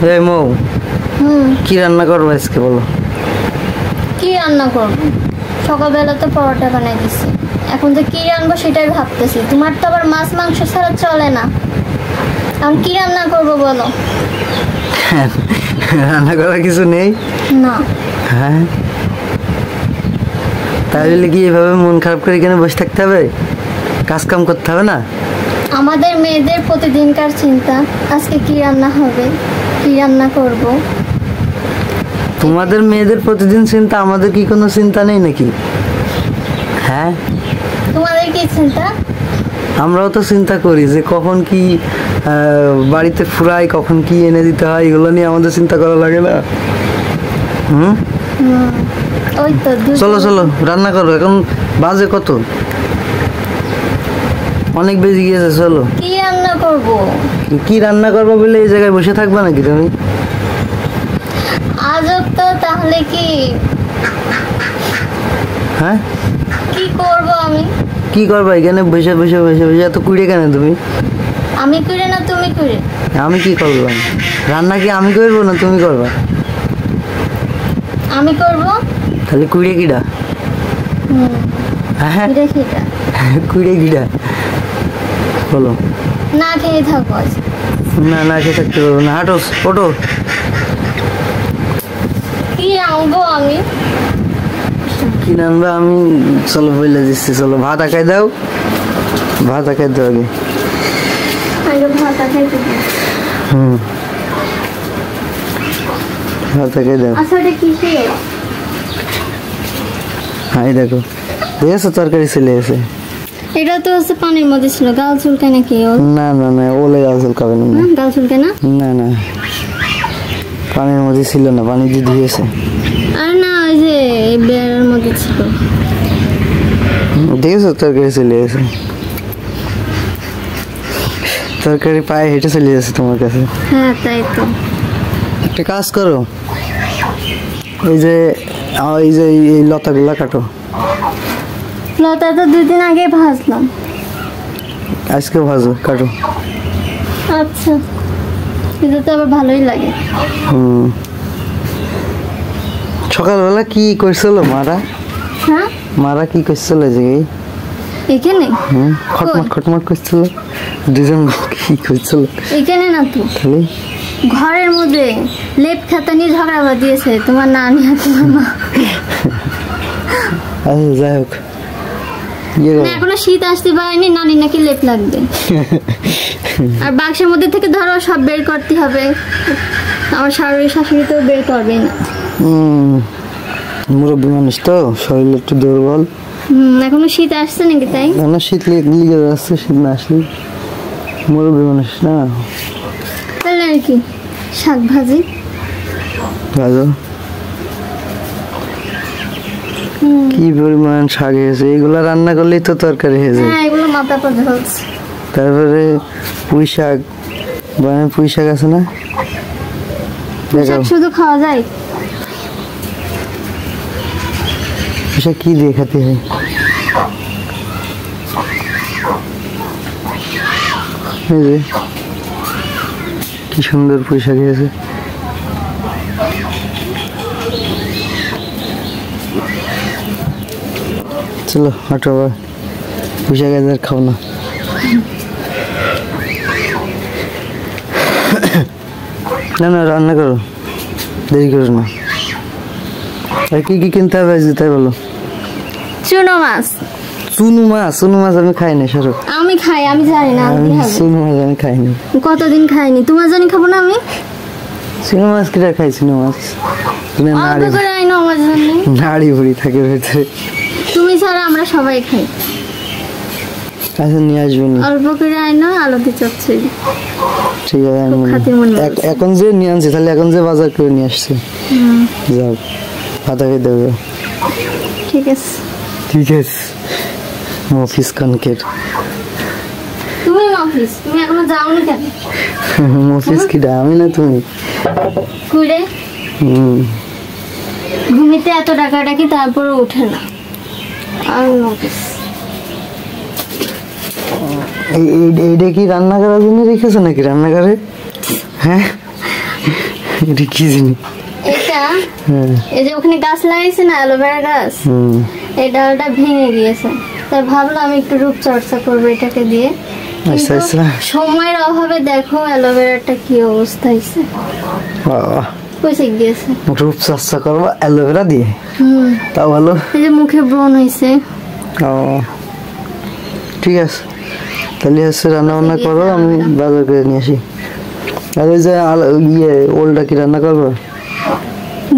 এই মৌ, কি রান্না করবো আজকে বলো? কি রান্না করব? সকালবেলা তো পরোটা বানাই দিছি, এখন তো কি রান্নাবো সেটাই ভাবতেছি। তোমার তো আবার মাছ মাংস ছাড়া চলে না, আমি কি রান্না করব বলো? রান্না করার কিছু নেই না। হ্যাঁ, তাহলে কি এভাবে মন খারাপ করে এখানে বসে থাকতে হবে? কাজ কাম করতে হবে না? আমাদের মেয়েদের প্রতিদিনকার চিন্তা আজকে কি রান্না হবে, কি রান্না করব। তোমাদের মেয়েদের প্রতিদিন চিন্তা, আমাদের কি কোনো চিন্তা নেই নাকি? হ্যাঁ, তোমাদের কি চিন্তা? আমরাও তো চিন্তা করি যে কখন কি বাড়িতে ফুরাই, কখন কি এনে দিতে হয়, এগুলো নিয়ে আমাদের চিন্তা করা লাগে না? ওই তো চলো চলো রান্না করো, এখন বাজে কত? অনেক বেজে গিয়েছে, চলো। কি রান্না করব? কি রান্না করবো বলে এই জায়গায় বসে থাকবা নাকি তুমি? আজব তো, তাহলে কি? হ্যাঁ, কি করব আমি? কি করবা এখানে বসে বসে বসে বসে? এত কুড়ে কেন তুমি? আমি করে না তুমি করে? আমি কি করবো? রান্না কি আমি করবো না তুমি করবা? আমি করব। তাহলে কুড়ে কিডা? হ্যাঁ, কুড়ে কিডা বলো? না খেয়ে থাকবো আজ। না, না খেয়ে থাকতে পারবো না। হাঁটো, ওঠো। কি আনবো আমি? কি রান্না আমি? চলো বলে দিচ্ছি, চলো ভাত আঁকাই দাও, ভাত আঁকাই দাও আগে। ভাত আঁকাইতে দিই। ভাত আঁকাই দাও। আচ্ছা, এটা কিসের? হ্যাঁ, দেখো দেখেছো তরকারি চলে এসে। এটা তো হচ্ছে পানির মধ্যে ছিল, গাল চুলকায় নাকি? না না না, ওলে গাল চুলকাবে না। গাল চুলকায় না? না না, পানির মধ্যে ছিল না, পানি দিয়ে ধুয়েছে। আর না, ওই যে বেড়ার মধ্যে ছিল। দেখেছো তরকারি চলে এসে, তরকারি পায়ে হেঁটে চলে যাচ্ছে তোমার কাছে। হ্যাঁ, তাই তো। একটা কাজ করো, এই যে এই লতাগুলা কাটো। লতা তো 2 দিন আগে ভাজলাম। আজকে ভাজো, কাটো। আচ্ছা, এটা তো আবার ভালোই লাগে। সকালবেলা কি করছিল মারা? হ্যাঁ, মারা কি করছিল যে? এখানে খটমট খটমট করছিল, দুজন কি করছিল এখানে না তো, খালি ঘরের মধ্যে লেপ খাতা নিয়ে ঝগড়া দিয়েছে তোমার নানি আর তোমার মা। আচ্ছা, যাই হোক। এখনো শীত আসতে পারেনি, নানি নাকি লেপ লাগবে। আর বাক্সের মধ্যে থেকে ধরো সব বের করতে হবে, আমার শাশুড়ি তো বের করবে না। মুরব্বী মানুষ তো, শরীর একটু দুর্বল। এখনো শীত আসছে নাকি? তাই না, শীত লিগে যাচ্ছে, শীত না আসলে মুরব্বী মানুষ না। তাহলে আর কি, শাক ভাজি ভাজো। কি পরিমাণ শাক হয়েছে, এগুলো রান্না করলেই তো তরকারি হয়ে যায়। হ্যাঁ, এগুলো মাথা পর হচ্ছে। তারপরে পুঁই শাক, পুঁই শাক আছে না? শাক শুধু খাওয়া যায়? পুঁই শাক কি দিয়ে খেতে হয়? এই যে কি সুন্দর পুঁই শাক হয়েছে। চলো হাঁটো, পুঁই শাক আর খাও না। না না, রান্না করো, দেরি করো না। আর কি কি কিনতে হবে তাই বলো? চুনো মাছ। চুনো মাছ? চুনো মাছ আমি খাই না, সরো। আমি খাই, আমি জানি না। চুনো মাছ আমি খাইনি, কতদিন খাইনি। তোমার জানি খাবো না আমি? চুনো মাছ কিটা খাই? চুনো মাছ নাড়ি ভুড়ি থাকে ভেতরে, তুমি ছাড়া আমরা সবাই খাই। আচ্ছা, নিয়ে আসবো। অল্প করে আইনো, আলুতে চচ্চড়ি। ঠিক আছে, এখন যে নিয়ে আনছি, তাহলে এখন যে বাজার করে নিয়ে আসছি। যাও, ভাত খেয়ে দেবে। ঠিক আছে, ঠিক আছে। মফিস কনকের তুমি মফিস, তুমি এখনো যাওনি কেন? মফিস কি আমি না তুমি? ঘুরে ঘুমিতে এত টাকাটাকি, তারপরে উঠে না। আর মফিস এইটা কি রান্না করার জন্য রেখেছো নাকি রান্নাঘরে? হ্যাঁ, এটা কি জিনিস? এটা হ্যাঁ এই যে ওখানে গাছ লাগাইছে না, অ্যালোভেরা গাছ, হুম এই ডালটা ভেঙে গিয়েছে, তাই ভাবলাম একটু রূপচর্চা করবো এটাকে দিয়ে। আচ্ছা কিন্তু আচ্ছা সময়ের অভাবে দেখো অ্যালোভেরাটা কি অবস্থা হয়েছে, বাবা পচে গিয়েছে। রূপচর্চা করবো অ্যালোভেরা দিয়ে, তা ভালো। এই যে মুখে ব্রণ হয়েছে। ও ঠিক আছে, তাহলে হচ্ছে রান্না বান্না করো, আমি বাজার করে নিয়ে আসি। আর ওই যে ইয়ে ওলটা কি রান্না করবো?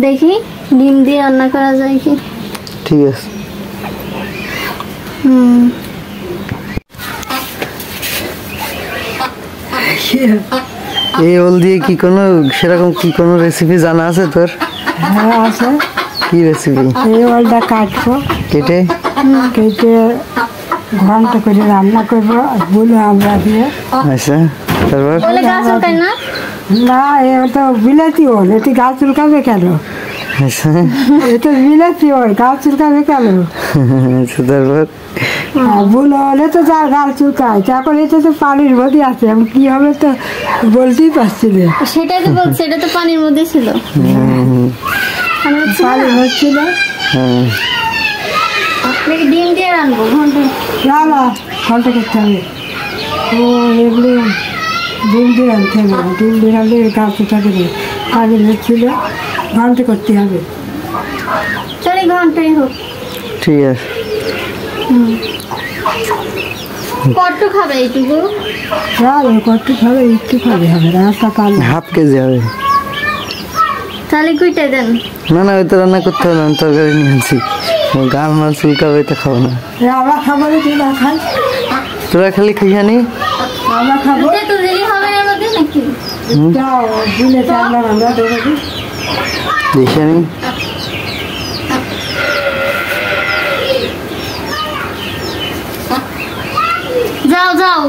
দেখি ডিম দিয়ে রান্না করা যায় কি। ঠিক আছে। এই ওল দিয়ে কি কোনো সেরকম কি কোনো রেসিপি জানা আছে তোর? হ্যাঁ আছে। কি রেসিপি? এই ওলটা কাটবো, কেটে কেটে ঘন্টা করে রান্না করবো বলে আমরা দিয়ে। আচ্ছা তারপর? বলে গাছ উঠায় না? না এ তো বিলাতি ওল, এটি গাছ চুলকাবে কেন? আচ্ছা এ তো বিলাতি ওল, গাছ চুলকাবে কেন? আচ্ছা তারপর? বুলো হলে তো যা গাছ চুলকায়, তারপর এটা তো পানির মধ্যে আছে, আমি কি হবে তো বলতেই পারছি না। সেটাই তো বলছে, এটা তো পানির মধ্যে ছিল। আমি বলছি না, পানির হচ্ছিল হ্যাঁ আপনাকে ডিম দিয়ে রানবো ঘন্টা। না না ঘন্টা করতে হবে। ও এগুলো ডিম দিয়ে আনতে হবে না, ডিম দিয়ে আনলে গাছ থাকে না, পানির হচ্ছিল ঘন্টা করতে হবে। চলে ঘন্টাই হোক। ঠিক আছে। কত খাবে এইটুকু? আর কত খাবে, একটু খাবে হবে, রাস্তা পানি। হাফ কেজি হবে। তাহলে কুইটা দেন। না না ওই তো রান্না করতে হবে না, আমি তরকারি নিয়ে আনছি। গাল মাল চুলকাবে তো খাবো না। আমরা খাবো না, তুই না খাই, তোরা খালি খাইয়ানি আমরা খাবো। এটা তো দেরি হবে এর মধ্যে নাকি? যাও দিলে চাইলাম আমরা দেবো। দেখি আমি। যাও যাও।